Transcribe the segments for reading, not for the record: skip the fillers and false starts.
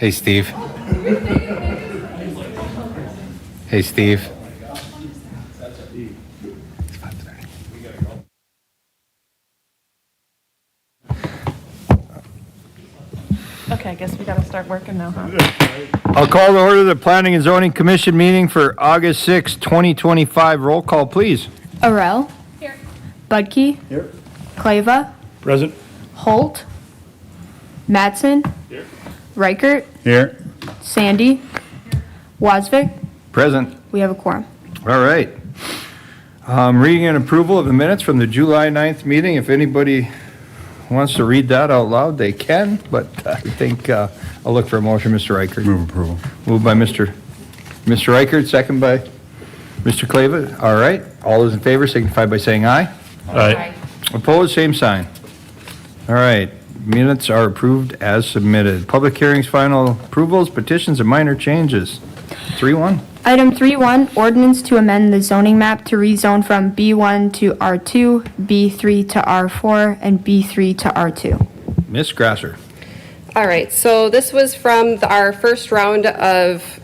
Hey, Steve. Hey, Steve. Okay, I guess we gotta start working now, huh? I'll call to order the Planning and Zoning Commission meeting for August 6, 2025. Roll call, please. Arel. Here. Budke. Here. Clava. Present. Holt. Mattson. Here. Reichert. Here. Sandy. Wasvik. Present. We have a quorum. All right. Reading and approval of the minutes from the July 9th meeting. If anybody wants to read that out loud, they can, but I think I'll look for a motion, Mr. Reichert. Move approval. Moved by Mr. Reichert, second by Mr. Clava. All right. All those in favor signify by saying aye. Aye. Opposed, same sign. All right. Minutes are approved as submitted. Public hearings, final approvals, petitions, and minor changes. 3-1. Item 3.1, ordinance to amend the zoning map to rezone from B1 to R2, B3 to R4, and B3 to R2. Ms. Grasser. All right, so this was from our first round of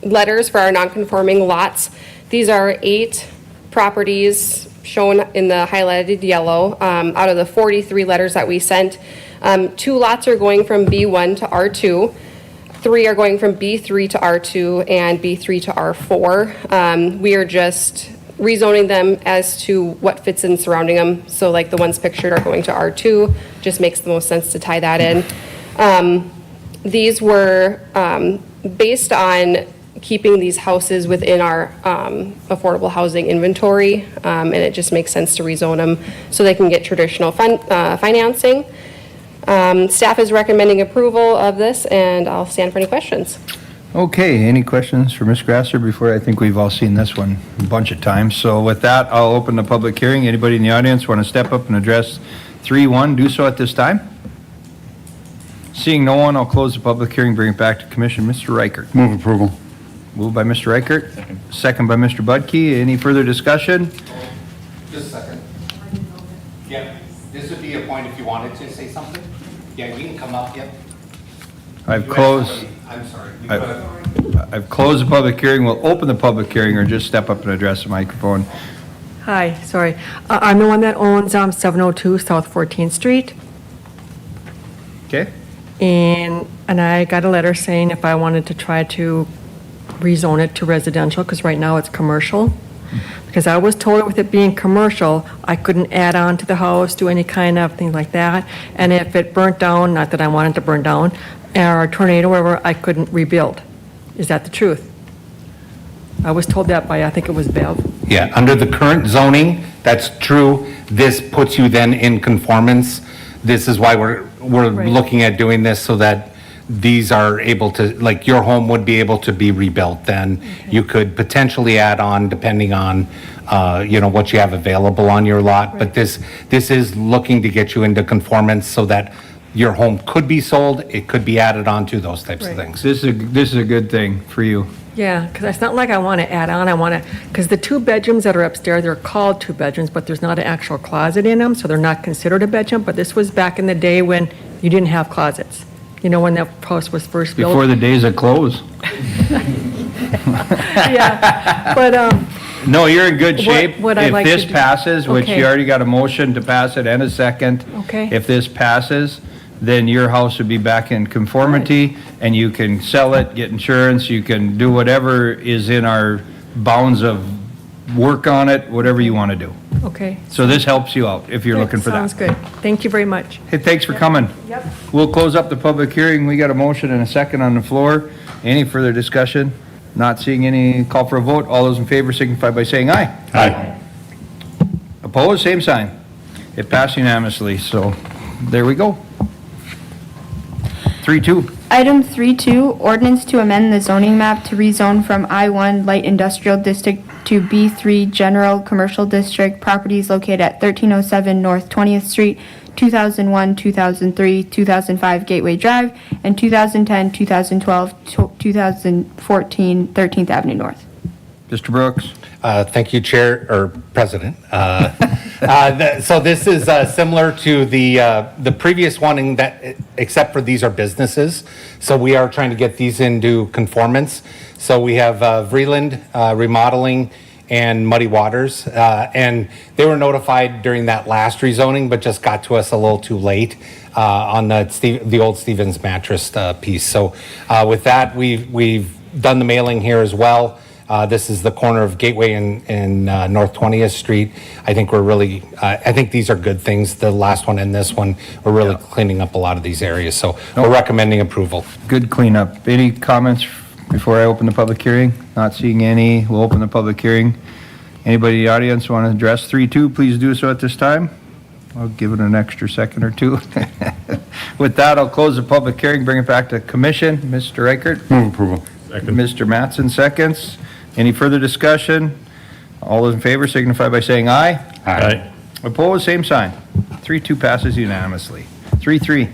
letters for our non-conforming lots. These are 8 properties shown in the highlighted yellow. Out of the 43 letters that we sent, 2 lots are going from B1 to R2. 3 are going from B3 to R2 and B3 to R4. We are just rezoning them as to what fits in surrounding them. So like the ones pictured are going to R2, just makes the most sense to tie that in. These were based on keeping these houses within our affordable housing inventory, and it just makes sense to rezone them so they can get traditional financing. Staff is recommending approval of this, and I'll stand for any questions. Okay, any questions for Ms. Grasser before? I think we've all seen this one a bunch of times. So with that, I'll open the public hearing. Anybody in the audience want to step up and address 3.1, do so at this time. Seeing no one, I'll close the public hearing, bring it back to commission. Mr. Reichert. Move approval. Moved by Mr. Reichert. Second by Mr. Budke. Any further discussion? Just a second. Yeah, this would be a point if you wanted to say something. Yeah, you can come up, yeah. I've You closed. asked somebody- I'm sorry. You I've- gotta- I've closed the public hearing. We'll open the public hearing or just step up and address the microphone. Hi, sorry. I'm the one that owns 702 South 14th Street, Okay? and I got a letter saying if I wanted to try to rezone it to residential, because right now it's commercial. Because I was told with it being commercial, I couldn't add on to the house, do any kind of thing like that. And if it burnt down, not that I wanted to burn down, or a tornado, whatever, I couldn't rebuild. Is that the truth? I was told that by, I think it was Bev. Yeah, under the current zoning, that's true. This puts you then in conformance. This is why we're Right. looking at doing this so that these are able to, like, your home would be able to be rebuilt then. You could potentially add on depending on, what you have available on your lot. But this is looking to get you into conformance so that your home could be sold, it could be added on to those types of Right. things. This is a good thing for you. Yeah, because it's not like I want to add on, I want to, because the 2 bedrooms that are upstairs, they're called 2 bedrooms, but there's not an actual closet in them, so they're not considered a bedroom, but this was back in the day when you didn't have closets. You know, when that house was first built? Before the days of clothes. Yeah, but, No, you're in good shape. what I'd like If to this do- passes, which Okay. you already got a motion to pass it and a second. Okay. If this passes, then your house would be back in conformity and you can sell it, get insurance, you can do whatever is in our bounds of work on it, whatever you want to do. okay. So this helps you out if you're looking for that. Sounds good. Thank you very much. Hey, thanks for coming. Yep. We'll close up the public hearing. We got a motion and a second on the floor. Any further discussion? Not seeing any. Call for a vote. All those in favor signify by saying aye. Aye. Opposed, same sign. It passed unanimously, so there we go. 3-2. Item 3.2, ordinance to amend the zoning map to rezone from I-1 Light Industrial District to B3 General Commercial District, properties located at 1307 North 20th Street, 2001, 2003, 2005 Gateway Drive, and 2010, 2012, 2014 13th Avenue North. Mr. Brooks. Thank you, Chair, or President. So this is similar to the previous one in that, except for these are businesses. So we are trying to get these into conformance. So we have Vreeland Remodeling and Muddy Waters. And they were notified during that last rezoning, but just got to us a little too late on the old Stevens mattress piece. So with that, we've done the mailing here as well. This is the corner of Gateway and North 20th Street. I think I think these are good things. The last one and this one, we're really cleaning up a lot of these areas. So we're recommending approval. Good cleanup. Any comments before I open the public hearing? Not seeing any. We'll open the public hearing. Anybody in the audience want to address 3-2, please do so at this time. I'll give it an extra second or two. With that, I'll close the public hearing, bring it back to commission. Mr. Reichert? Move approval. Mr. Mattson seconds. Any further discussion? All those in favor signify by saying aye. Aye. Opposed, same sign. 3-2 passes unanimously. 3-3.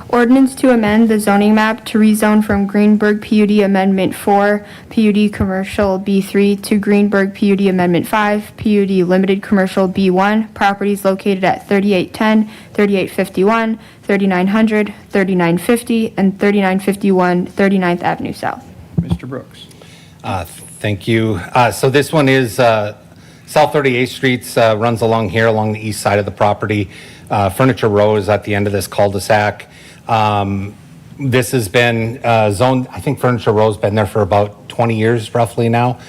Ordinance to amend the zoning map to rezone from Greenberg PUD Amendment 4, PUD Commercial B3 to Greenberg PUD Amendment 5, PUD Limited Commercial B1, properties located at 3810, 3851, 3900, 3950, and 3951 39th Avenue South. Mr. Brooks. Thank you. So this one is South 38th Street, runs along here, along the east side of the property. Furniture Row is at the end of this cul-de-sac. This has been zoned, I think Furniture Row's been there for about 20 years roughly now,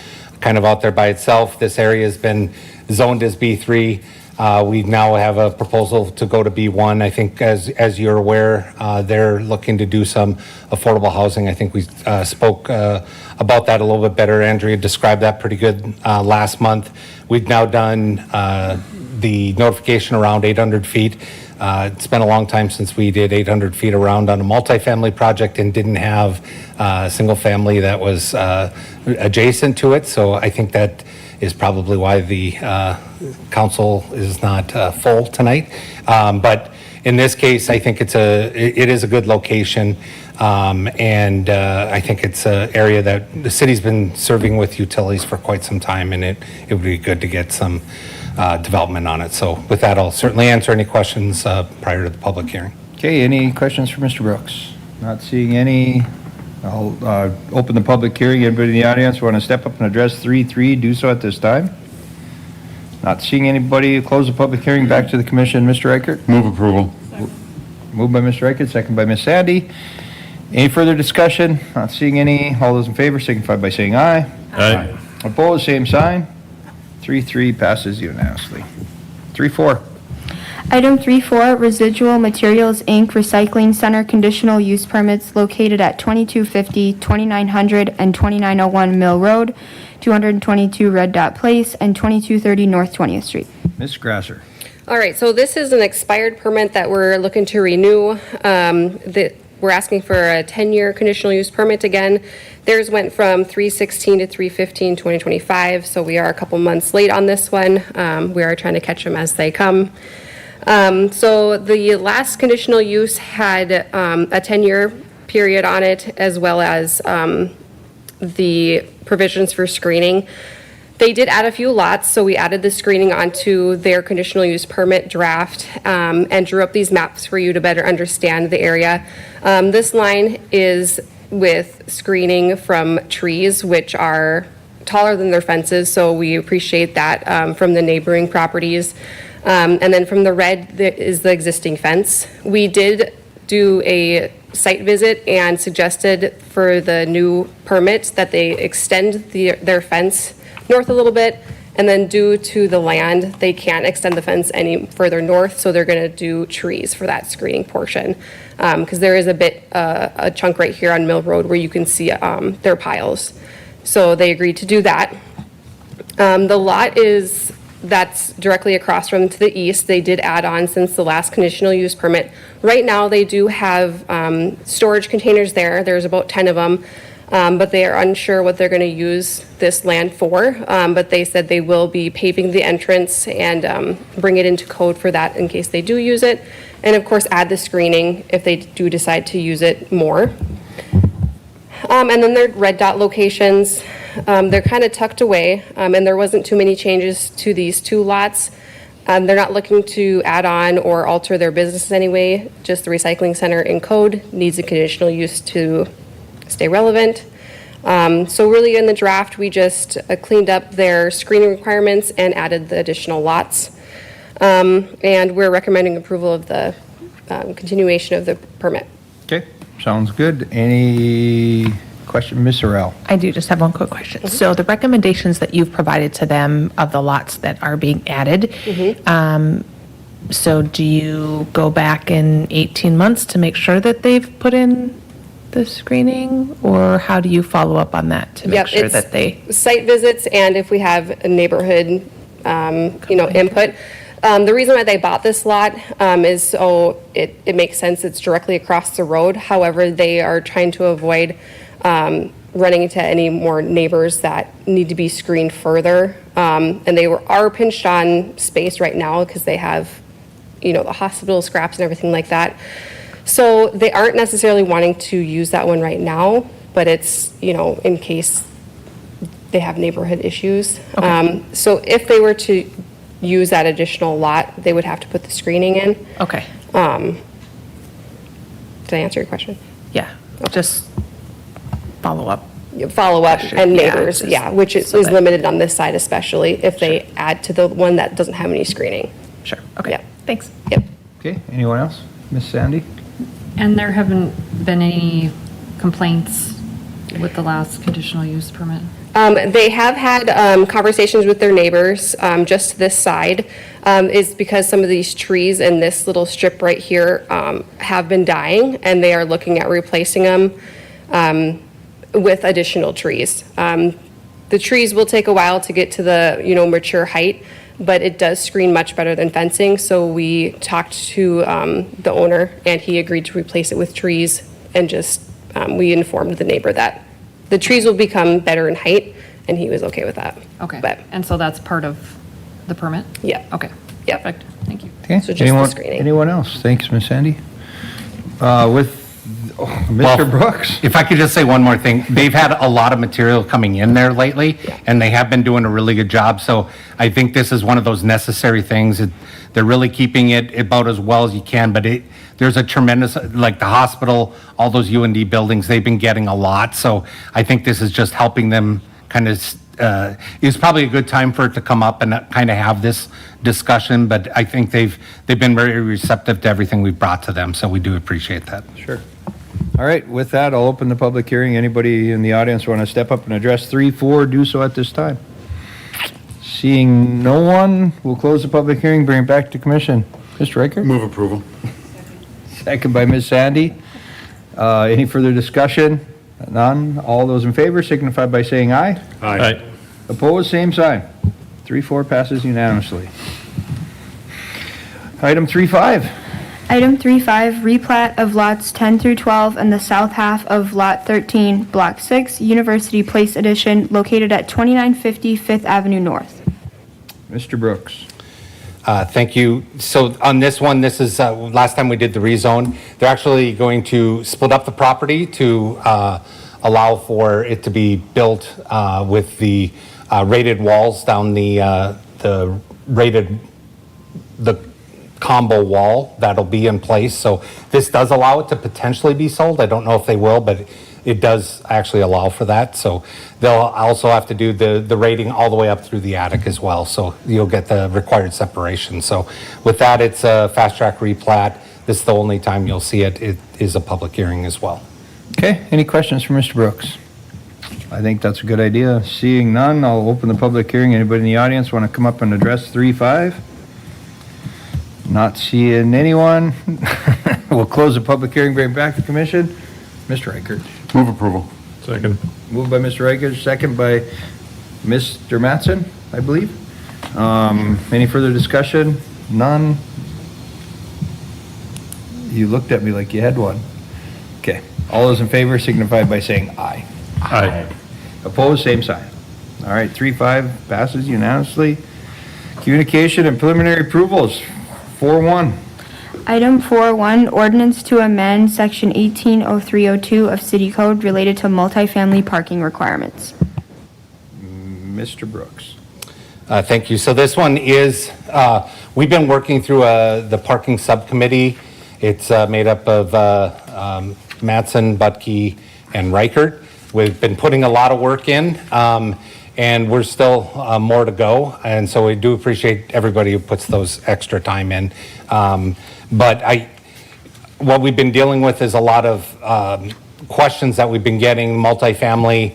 kind of out there by itself. This area has been zoned as B3. We now have a proposal to go to B1. I think as you're aware, they're looking to do some affordable housing. I think we spoke about that a little bit better. Andrea described that pretty good last month. We've now done the notification around 800 feet. It's been a long time since we did 800 feet around on a multifamily project and didn't have a single family that was adjacent to it. So I think that is probably why the council is not full tonight. But in this case, I think it is a good location. And I think it's an area that the city's been serving with utilities for quite some time, and it would be good to get some development on it. So with that, I'll certainly answer any questions prior to the public hearing. Okay, any questions for Mr. Brooks? Not seeing any. I'll open the public hearing. Anybody in the audience want to step up and address 3-3, do so at this time. Not seeing anybody. Close the public hearing. Back to the commission. Mr. Reichert? Move approval. Moved by Mr. Reichert, second by Ms. Sandy. Any further discussion? Not seeing any. All those in favor signify by saying aye. Aye. Opposed, same sign. 3-3 passes unanimously. 3-4. Item 3-4, Residual Materials, Inc., Recycling Center conditional use permits located at 2250, 2900, and 2901 Mill Road, 222 Red Dot Place, and 2230 North 20th Street. Ms. Grasser. All right, so this is an expired permit that we're looking to renew. We're asking for a 10-year conditional use permit again. Theirs went from 3/16 to 3/15, 2025, so we are a couple months late on this one. We are trying to catch them as they come. So the last conditional use had a 10-year period on it, as well as the provisions for screening. They did add a few lots, so we added the screening onto their conditional use permit draft and drew up these maps for you to better understand the area. This line is with screening from trees, which are taller than their fences, so we appreciate that from the neighboring properties. And then from the red there is the existing fence. We did do a site visit and suggested for the new permit that they extend their fence north a little bit, and then due to the land, they can't extend the fence any further north, so they're gonna do trees for that screening portion. Because there is a chunk right here on Mill Road where you can see their piles. So they agreed to do that. The lot that's directly across from to the east. They did add on since the last conditional use permit. Right now, they do have storage containers there. There's about 10 of them. But they are unsure what they're going to use this land for. But they said they will be paving the entrance and bring it into code for that in case they do use it. And of course, add the screening if they do decide to use it more. And then their red dot locations. They're kind of tucked away, and there wasn't too many changes to these two lots. They're not looking to add on or alter their business anyway, just the recycling center in code needs a conditional use to stay relevant. So really in the draft, we just cleaned up their screening requirements and added the additional lots. And we're recommending approval of the continuation of the permit. Okay, sounds good. Any question, Ms. Sorrell? I do just have one quick question. So the recommendations that you've provided to them of the lots that are being added, so do you go back in 18 months to make sure that they've put in the screening? Or how do you follow up on that to make Yep, sure it's that they? Site visits and if we have a neighborhood, input. The reason why they bought this lot is so it makes sense, it's directly across the road. However, they are trying to avoid running into any more neighbors that need to be screened further. And they are pinched on space right now because they have, the hospital scraps and everything like that. So they aren't necessarily wanting to use that one right now, but it's, in case they have neighborhood issues. So if they were to use that additional lot, they would have to put the screening in. Okay, Did I answer your question? yeah, just follow up. Follow-up Question, and yeah, neighbors, just yeah, which is so that- limited on this side especially if they add to the one that doesn't have any screening. Sure, okay, Yeah. thanks. Yep. Okay, anyone else? Ms. Sandy? And there haven't been any complaints with the last conditional use permit? They have had conversations with their neighbors, just to this side, is because some of these trees in this little strip right here have been dying, and they are looking at replacing them with additional trees. The trees will take a while to get to the, mature height, but it does screen much better than fencing, so we talked to the owner, and he agreed to replace it with trees, and just, we informed the neighbor that the trees will become better in height, and he was okay with that. Okay, But, and so that's part of the permit? yeah. Okay. Yep. Perfect, thank you. Okay. So just the anyone- screening. Anyone else? Thanks, Ms. Sandy. Mr. Well, Brooks? If I could just say one more thing, they've had a lot of material coming in there lately, and they have been doing a really good job, so I think this is one of those necessary things. They're really keeping it about as well as you can, but there's a tremendous, like the hospital, all those UND buildings, they've been getting a lot, so I think this is just helping them kind of, it's probably a good time for it to come up and kind of have this discussion, but I think they've been very receptive to everything we've brought to them, so we do appreciate that. Sure. All right, with that, I'll open the public hearing. Anybody in the audience want to step up and address 3, 4, do so at this time. Seeing no one, we'll close the public hearing, bring it back to commission. Mr. Riker? Move approval. Second by Ms. Sandy. Any further discussion? None. All those in favor signify by saying aye. Aye. Opposed, same sign. 3, 4 passes unanimously. Item 3, 5. Item 3.5, replat of lots 10 through 12 and the south half of Lot 13, Block 6, University Place Edition, located at 2950 Fifth Avenue North. Mr. Brooks. Thank you. So on this one, this is, last time we did the rezone, they're actually going to split up the property to allow for it to be built with the rated walls down the combo wall that'll be in place. So this does allow it to potentially be sold. I don't know if they will, but it does actually allow for that. So they'll also have to do the rating all the way up through the attic as well. So you'll get the required separation. So with that, it's a fast track replat. This is the only time you'll see it. It is a public hearing as well. Okay, any questions for Mr. Brooks? I think that's a good idea. Seeing none, I'll open the public hearing. Anybody in the audience want to come up and address 3, 5? Not seeing anyone. We'll close the public hearing, bring it back to commission. Mr. Reichert. Move approval. Second. Moved by Mr. Reichert, second by Mr. Mattson, I believe. Any further discussion? None? You looked at me like you had one. Okay. All those in favor signify by saying aye. Aye. Opposed, same sign. All right, 3-5 passes unanimously. Communication and preliminary approvals, 4-1. Item 4.1, ordinance to amend Section 180302 of City Code related to multifamily parking requirements. Mr. Brooks. Thank you. So this one is, we've been working through the parking subcommittee. It's made up of Mattson, Butke, and Reichert. We've been putting a lot of work in, and we're still more to go. And so we do appreciate everybody who puts those extra time in. But what we've been dealing with is a lot of questions that we've been getting. Multifamily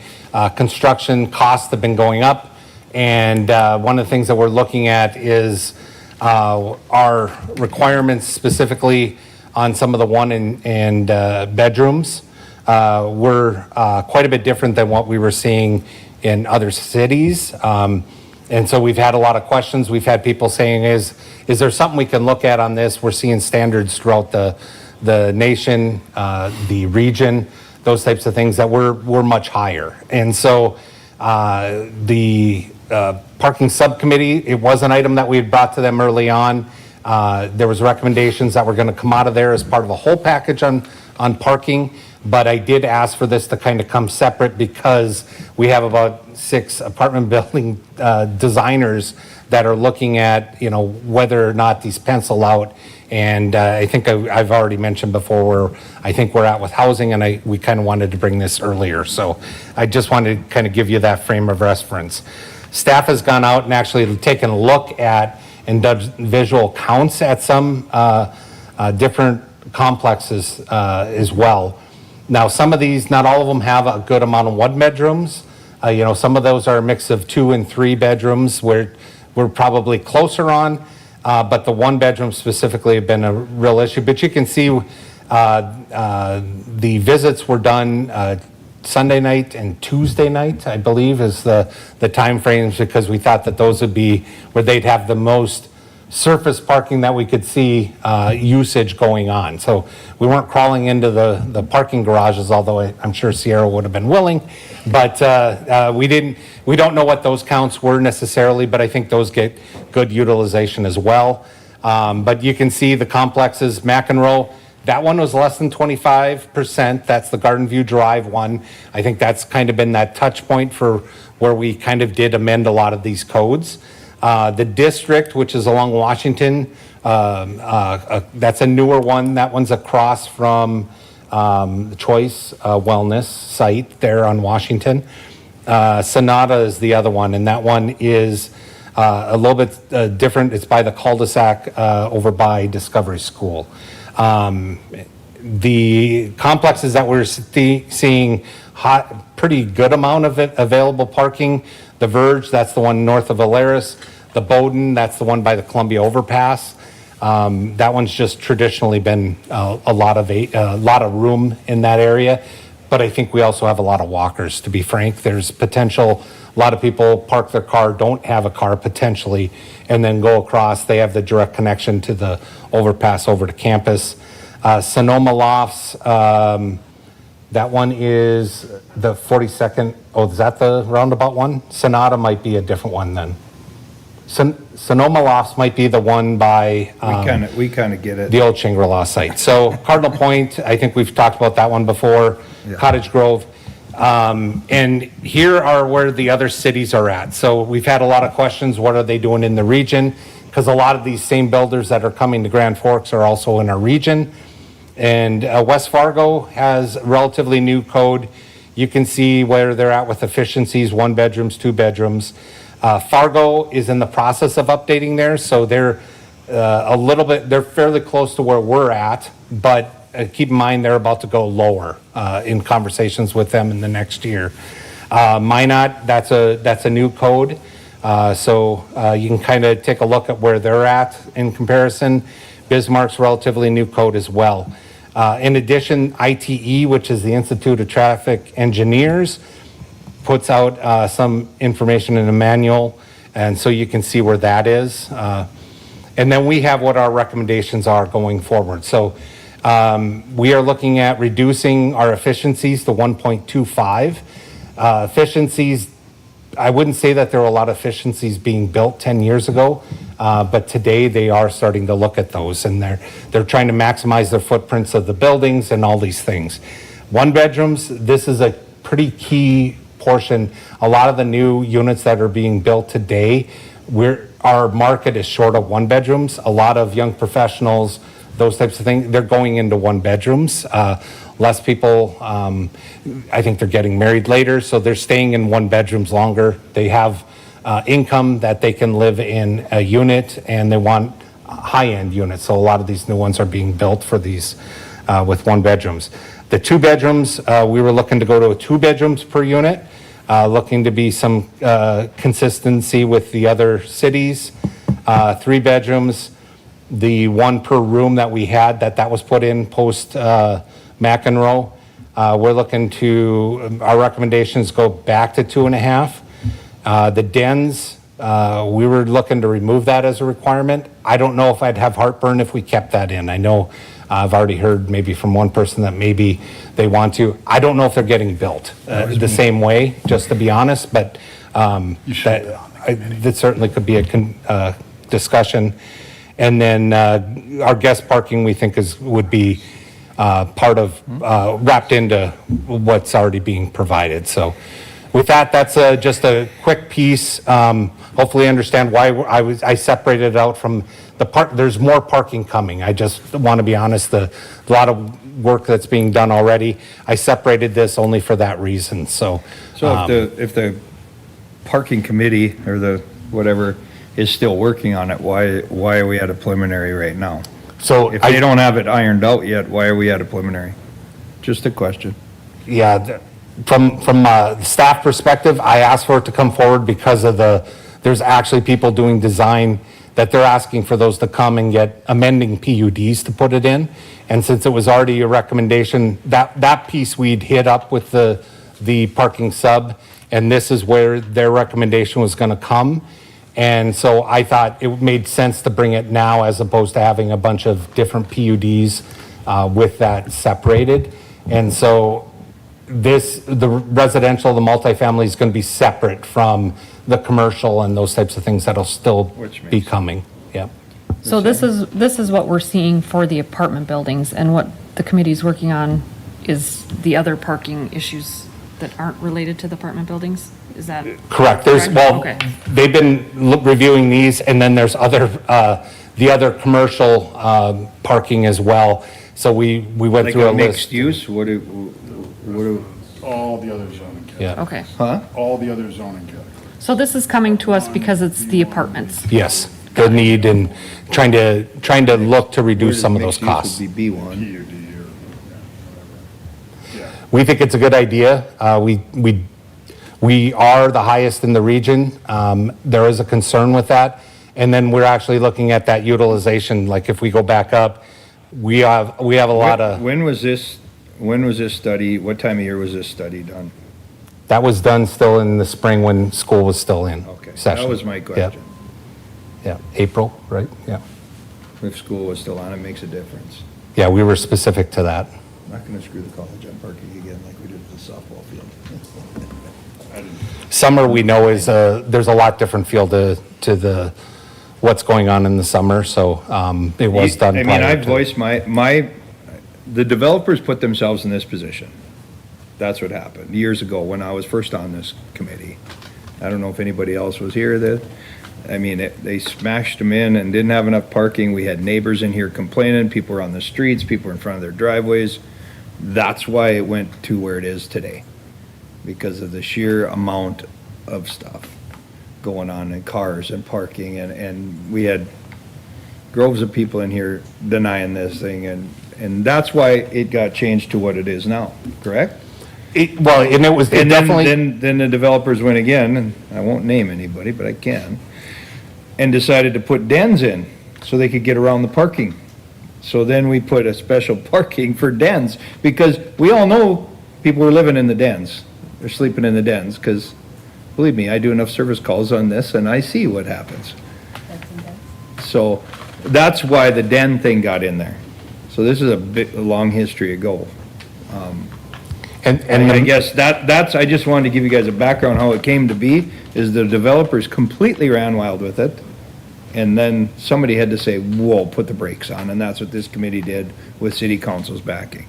construction costs have been going up. And one of the things that we're looking at is our requirements specifically on some of the one and bedrooms were quite a bit different than what we were seeing in other cities. And so we've had a lot of questions. We've had people saying, is there something we can look at on this? We're seeing standards throughout the nation, the region, those types of things that we're much higher. And so the parking subcommittee, it was an item that we had brought to them early on. There was recommendations that were going to come out of there as part of a whole package on parking, but I did ask for this to kind of come separate because we have about 6 apartment building designers that are looking at, whether or not these pencil out. And I think I've already mentioned before where I think we're at with housing, and we kind of wanted to bring this earlier. So I just wanted to kind of give you that frame of reference. Staff has gone out and actually taken a look at and done visual counts at some different complexes as well. Now, some of these, not all of them have a good amount of 1 bedrooms. Some of those are a mix of 2 and 3 bedrooms where we're probably closer on. But the 1 bedroom specifically have been a real issue. But you can see the visits were done Sunday night and Tuesday night, I believe, is the time frames, because we thought that those would be where they'd have the most surface parking that we could see usage going on. So we weren't crawling into the parking garages, although I'm sure Sierra would have been willing. But we don't know what those counts were necessarily, but I think those get good utilization as well. But you can see the complexes, McEnroe, that one was less than 25%. That's the Garden View Drive one. I think that's kind of been that touch point for where we kind of did amend a lot of these codes. The district, which is along Washington, that's a newer one. That one's across from the Choice Wellness site there on Washington. Sonata is the other one, and that one is a little bit different. It's by the cul-de-sac over by Discovery School. The complexes that we're seeing pretty good amount of available parking. The Verge, that's the one north of Alaris. The Bowden, that's the one by the Columbia Overpass. That one's just traditionally been a lot of room in that area. But I think we also have a lot of walkers, to be frank. There's potential, a lot of people park their car, don't have a car potentially, and then go across. They have the direct connection to the overpass over to campus. Sonoma Lofts, that one is the 42nd. Oh, is that the roundabout one? Sonata might be a different one then. Sonoma Lofts might be the one by We kind of get it. the old Shangri-La site. So Cardinal Point, I think we've talked about that one before. Yeah. Cottage Grove. And here are where the other cities are at. So we've had a lot of questions. What are they doing in the region? Because a lot of these same builders that are coming to Grand Forks are also in our region. And West Fargo has a relatively new code. You can see where they're at with efficiencies, 1 bedrooms, 2 bedrooms. Fargo is in the process of updating theirs, so they're they're fairly close to where we're at, but keep in mind they're about to go lower in conversations with them in the next year. Minot, that's a new code, so you can kind of take a look at where they're at in comparison. Bismarck's relatively new code as well. In addition, ITE, which is the Institute of Traffic Engineers, puts out some information in a manual, and so you can see where that is. And then we have what our recommendations are going forward. So we are looking at reducing our efficiencies to 1.25. Efficiencies, I wouldn't say that there were a lot of efficiencies being built 10 years ago, but today they are starting to look at those, and they're trying to maximize their footprints of the buildings and all these things. 1 bedrooms, this is a pretty key portion, a lot of the new units that are being built today, our market is short of one-bedrooms. A lot of young professionals, those types of things, they're going into one-bedrooms. Less people, I think they're getting married later, so they're staying in one-bedrooms longer. They have income that they can live in a unit, and they want high-end units. So a lot of these new ones are being built for these with one-bedrooms. The two-bedrooms, we were looking to go to 2 bedrooms per unit, looking to be some consistency with the other cities. 3 bedrooms, the 1 per room that we had, that was put in post McEnroe. We're looking to, our recommendations go back to 2.5. The dens, we were looking to remove that as a requirement. I don't know if I'd have heartburn if we kept that in. I know I've already heard maybe from one person that maybe they want to. I don't know if they're getting built the same way, just to be honest, but that certainly could be a discussion. And then our guest parking, we think would be part of, wrapped into what's already being provided. So with that, that's just a quick piece. Hopefully you understand why I separated it out from the park. There's more parking coming. I just want to be honest, a lot of work that's being done already. I separated this only for that reason, so. So if the parking committee or the whatever is still working on it, why are we at a preliminary right now? So If they don't have it ironed out yet, why are we at a preliminary? Just a question. Yeah, from staff perspective, I asked for it to come forward because of there's actually people doing design that they're asking for those to come and get amending PUDs to put it in. And since it was already a recommendation, that piece we'd hit up with the parking sub, and this is where their recommendation was gonna come. And so I thought it made sense to bring it now as opposed to having a bunch of different PUDs with that separated. And so the residential, the multifamily is going to be separate from the commercial and those types of things that'll still Which makes be sense. coming. Yeah. So this is what we're seeing for the apartment buildings, and what the committee's working on is the other parking issues that aren't related to the apartment buildings? Is that? Correct. Okay. They've been reviewing these, and then there's the other commercial parking as well. So we went Like through a a mixed list. use, All the other zoning categories. Yeah. Okay. huh? All the other zoning categories. So this is coming to us because it's the apartments. Yes, the need and trying to look to reduce some of those costs. Would be B1. PUD or, yeah. We think it's a good idea. We are the highest in the region. There is a concern with that. And then we're actually looking at that utilization, like if we go back up, we have a lot of, When was this study, what time of year was this study done? that was done still in the spring when school was still in Okay, session. that was my question. Yeah, April, right? Yeah. If school was still on, it makes a difference. Yeah, we were specific to that. I'm not gonna screw the college on parking again like we did with the softball field. Summer, we know is, there's a lot different feel to what's going on in the summer, so it was done I mean, prior I to- voiced the developers put themselves in this position. That's what happened years ago when I was first on this committee. I don't know if anybody else was here they smashed them in and didn't have enough parking. We had neighbors in here complaining, people were on the streets, people were in front of their driveways. That's why it went to where it is today, because of the sheer amount of stuff going on in cars and parking, and we had groves of people in here denying this thing, and that's why it got changed to what it is now, correct? And it was And definitely. then the developers went again, and I won't name anybody, but I can, and decided to put dens in so they could get around the parking. So then we put a special parking for dens, because we all know people are living in the dens. They're sleeping in the dens, because believe me, I do enough service calls on this and I see what happens. So that's why the den thing got in there. So this is a long history ago. And I guess that's, I just wanted to give you guys a background how it came to be, is the developers completely ran wild with it. And then somebody had to say, whoa, put the brakes on, and that's what this committee did with city council's backing.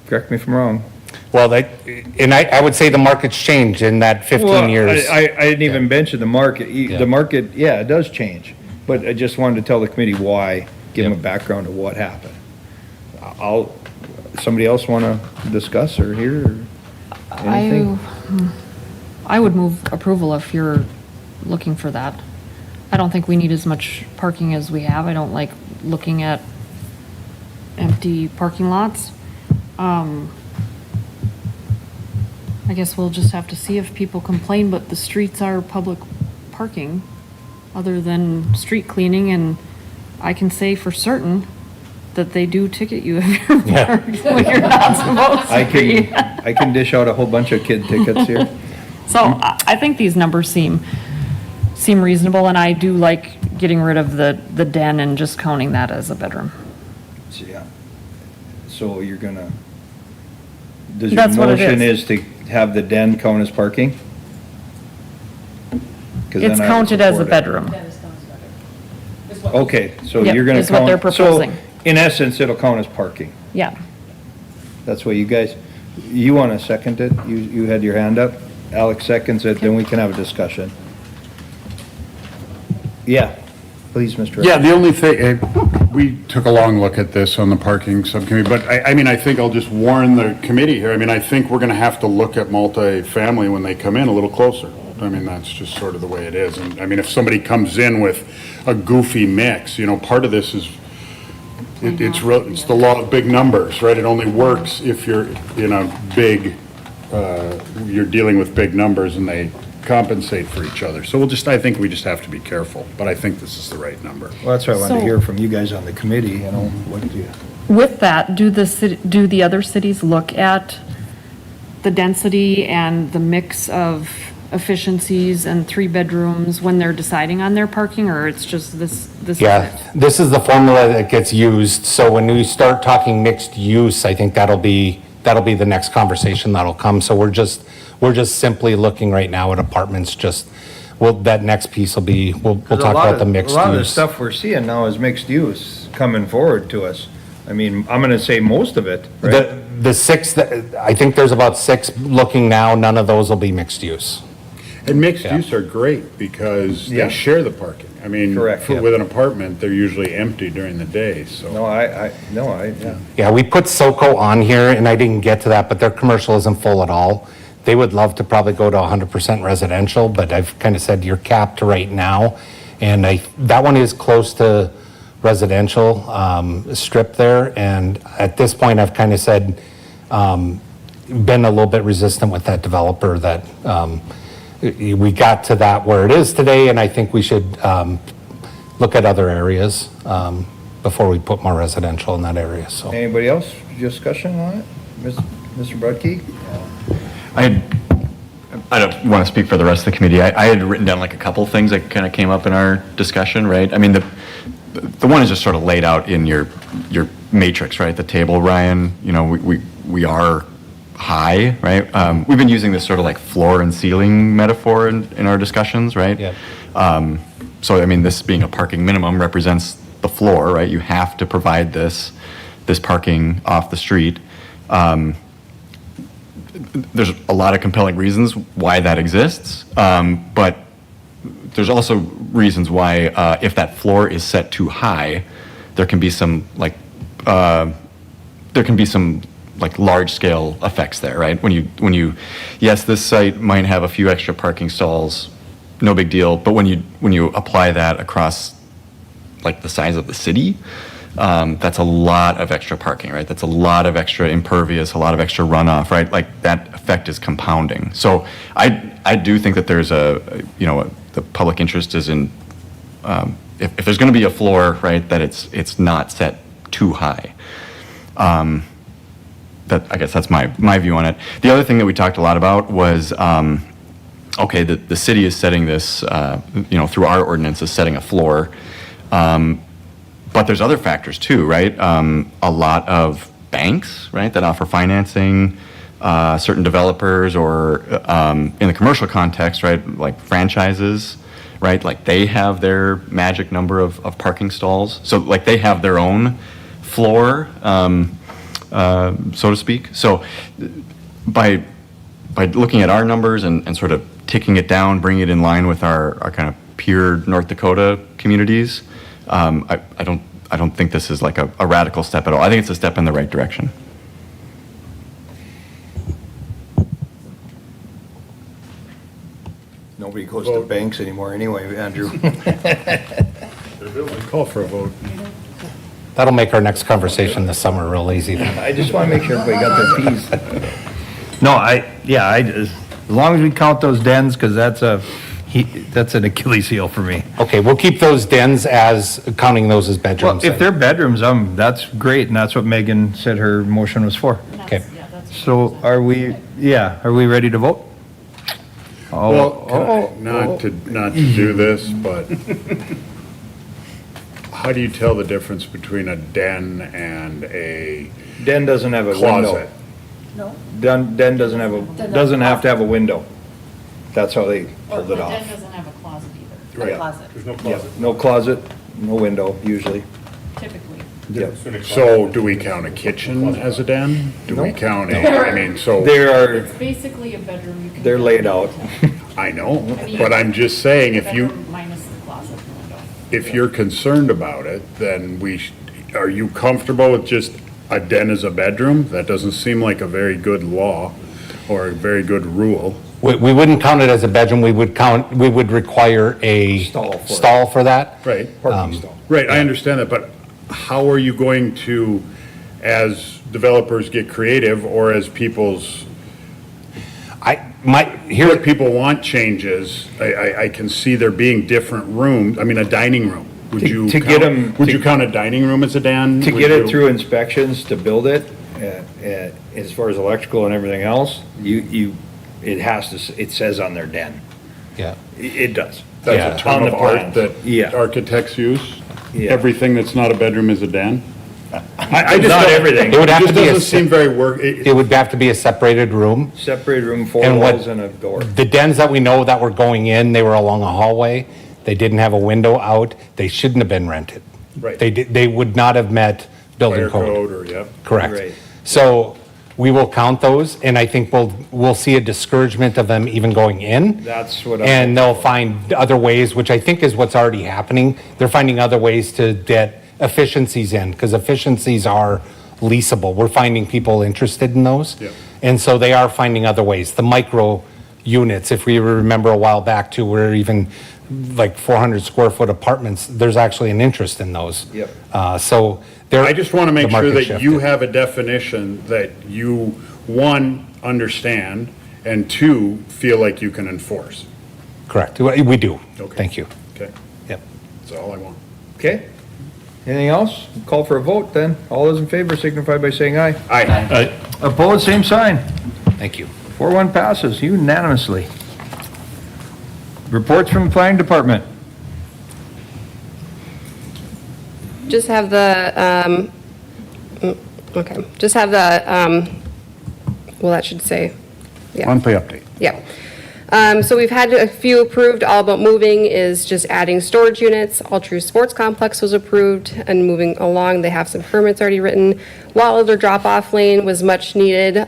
Correct me if I'm wrong. Well, I would say the market's changed in that 15 years. I didn't even mention the market. Yeah. The market, yeah, it does change. But I just wanted to tell the committee why, give them a background of what happened. Somebody else want to discuss or hear or anything? I would move approval if you're looking for that. I don't think we need as much parking as we have. I don't like looking at empty parking lots. I guess we'll just have to see if people complain, but the streets are public parking, other than street cleaning, and I can say for certain that they do ticket you if you're parked when you're not supposed I to be. I can dish out a whole bunch of kid tickets here. So I think these numbers seem reasonable, and I do like getting rid of the den and just counting that as a bedroom. So, yeah. So you're gonna, does your That's what it motion is. is to have the den count as parking? 'Cause It's then I would counted as a support it. bedroom. Okay, so Yep, you're gonna count. is what they're proposing. So in essence, it'll count as parking. Yeah. That's what you guys, you want to second it? You had your hand up? Alex seconds it, then we can have a discussion. Yeah, please, Mr. Yeah, the only thing, we took a long look at this on the parking subcommittee, but I mean, I think I'll just warn the committee here. I mean, I think we're gonna have to look at multifamily when they come in a little closer. I mean, that's just sort of the way it is. And I mean, if somebody comes in with a goofy mix, you know, part of this is, it's the law of big numbers, right? It only works if you're in a big, you're dealing with big numbers and they compensate for each other. So I think we just have to be careful, but I think this is the right number. Well, that's what I wanted to So- hear from you guys on the committee, you know, what do you? With that, do the other cities look at the density and the mix of efficiencies and 3 bedrooms when they're deciding on their parking, or it's just this is Yeah, it? this is the formula that gets used. So when we start talking mixed use, I think that'll be the next conversation that'll come. So we're just simply looking right now at apartments, that next piece will be, we'll talk about the mixed A lot of the use. stuff we're seeing now is mixed use coming forward to us. I mean, I'm gonna say most of it, right? The 6, I think there's about 6 looking now, none of those will be mixed use. And mixed Yeah. use are great because Yeah. they share the parking. I mean, Correct, yeah. with an apartment, they're usually empty during the day, so. No, yeah. Yeah, we put SoCo on here, and I didn't get to that, but their commercial isn't full at all. They would love to probably go to 100% residential, but I've kind of said you're capped right now. And that one is close to residential strip there, and at this point, I've kind of said, been a little bit resistant with that developer that we got to that where it is today, and I think we should look at other areas before we put more residential in that area, so. Anybody else discussion on it? Mr. Brudkey? I don't want to speak for the rest of the committee. I had written down like a couple things that kind of came up in our discussion, right? I mean, the one is just sort of laid out in your matrix, right? The table, Ryan, you know, we are high, right? We've been using this sort of like floor and ceiling metaphor in our discussions, right? Yeah. So, I mean, this being a parking minimum represents the floor, right? You have to provide this parking off the street. There's a lot of compelling reasons why that exists, but there's also reasons why if that floor is set too high, there can be some large scale effects there, right? When you yes, this site might have a few extra parking stalls, no big deal, but when you apply that across like the size of the city, that's a lot of extra parking, right? That's a lot of extra impervious, a lot of extra runoff, right? Like that effect is compounding. So I do think that there's the public interest is in, if there's going to be a floor, right, that it's not set too high. I guess that's my view on it. The other thing that we talked a lot about was, okay, the city is setting this, through our ordinance is setting a floor. But there's other factors too, right? A lot of banks, right, that offer financing, certain developers, or in the commercial context, right, like franchises, right, like they have their magic number of parking stalls. So like they have their own floor, so to speak. So by looking at our numbers and sort of taking it down, bringing it in line with our kind of peer North Dakota communities, I don't think this is like a radical step at all. I think it's a step in the right direction. Nobody goes to banks anymore anyway, Andrew. Call for a vote. That'll make our next conversation this summer real easy. I just want to make sure everybody got their fees. No, as long as we count those dens, because that's an Achilles heel for me. Okay, we'll keep those dens as, counting those as Well, bedrooms. if they're bedrooms, that's great, and that's what Megan said her motion was for. Okay. So are we ready to vote? Well, can I- not to do this, but how do you tell the difference between a den and a Den doesn't have a window. closet? Den doesn't have to have a window. That's how they pulled it off. doesn't have a closet either. Right. Closet, Yeah, no closet, no window, usually. typically. Yeah. So do we count a kitchen as a den? Do we count so, Basically a bedroom you can. They're laid out. I know, but I'm just saying, if Minus the closet and window. if you're concerned about it, then are you comfortable with just a den as a bedroom? That doesn't seem like a very good law or a very good rule. We wouldn't count it as a bedroom, we would require a Stall for it. stall for that. Right. Parking stall. Right, I understand that, but how are you going to, as developers get creative or as what people want changes, I can see there being different rooms, a dining room. Would you To get 'em- Would you count a dining room as a den? To Would get it you- through inspections, to build it, as far as electrical and everything else, it says on their den. Yeah. It does. That's Yeah. a term On of the art plans. Yeah. that architects use? Yeah. Everything that's not a bedroom is a den? I just Not don't- everything. It would have It to just be a doesn't seem very it- It would have to be a separated room. Separated room, 4 And what- walls and a door. The dens that we know that were going in, they were along a hallway. They didn't have a window out. They shouldn't have been rented. Right. They would not have met building Fire code code. or, yep. Correct. Right. So we will count those, and I think we'll see a discouragement of them even going in. That's what I'm. And they'll find other ways, which I think is what's already happening. They're finding other ways to get efficiencies in, because efficiencies are leasable. We're finding people interested in those. Yep. And so they are finding other ways. The micro units, if we remember a while back too, were even like 400 square foot apartments, there's actually an interest in those. Yep. So they're. I just want to make the sure market that you shifted. have a definition that you, one, understand, and two, feel like you can enforce. Correct. We do. Okay. Thank you. Okay, Yep. that's all I want. Okay. Anything else? Call for a vote then. All those in favor signify by saying aye. Aye. Opposed, same sign. Thank you. 4-1 passes unanimously. Reports from the planning department. Just have the, well, that should say, yeah. Monthly update. Yeah. So we've had a few approved. All About Moving is just adding storage units. All True Sports Complex was approved and moving along. They have some permits already written. Wilder Drop-Off Lane was much needed.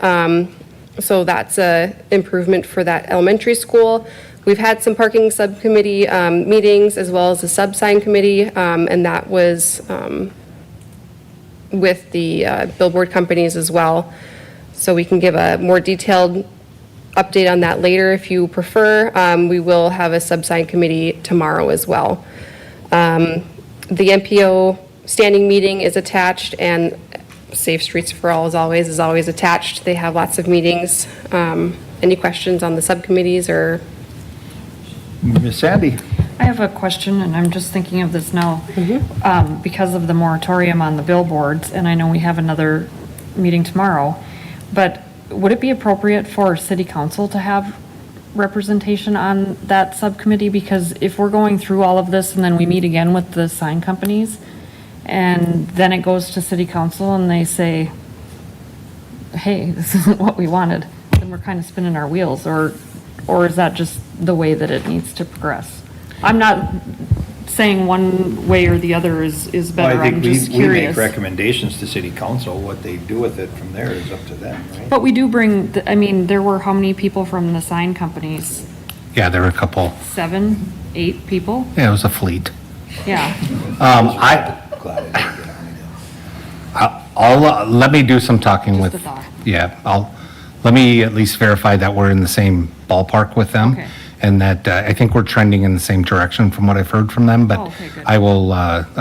So that's a improvement for that elementary school. We've had some parking subcommittee meetings as well as the sub-sign committee, and that was with the billboard companies as well. So we can give a more detailed update on that later if you prefer. We will have a sub-sign committee tomorrow as well. The MPO standing meeting is attached, and Safe Streets for All is always attached. They have lots of meetings. Any questions on the subcommittees or? Ms. Sandy? I have a question, and I'm just thinking of this now. Because of the moratorium on the billboards, and I know we have another meeting tomorrow, but would it be appropriate for city council to have representation on that subcommittee? Because if we're going through all of this and then we meet again with the sign companies, and then it goes to city council and they say, hey, this isn't what we wanted, then we're kind of spinning our wheels, or is that just the way that it needs to progress? I'm not saying one way or the other is Well, better. I I'm think just we make curious. recommendations to city council. What they do with it from there is up to them, right? But we do bring, I mean, there were how many people from the sign companies? Yeah, there were a couple, 7, 8 people? yeah, it was a fleet. Yeah. Glad I didn't get on it. I'll, let me do some talking Just with. a thought. Yeah, let me at least verify that we're in the same ballpark with them. Okay. And that, I think we're trending in the same direction from what I've heard from them, but Oh, okay, good. I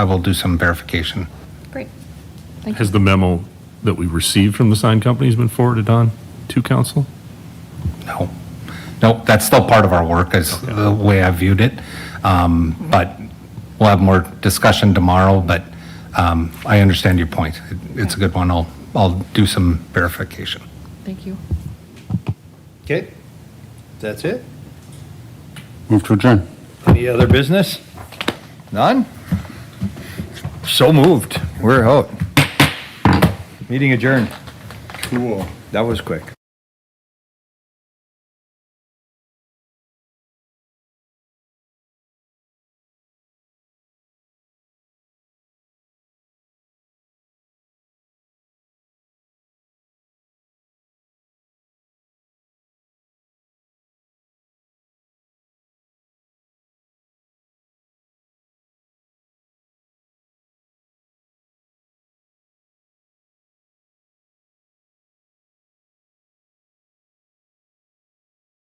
will do some verification. Great. Thank you. Has the memo that we received from the sign companies been forwarded on to council? No, no, that's still part of our work, is the way I viewed it. But we'll have more discussion tomorrow, but I understand your point. It's a good one. I'll do some verification. Thank you. Okay, that's it? Move to adjourn. Any other business? None? So moved. We're out. Meeting adjourned. Cool. That was quick.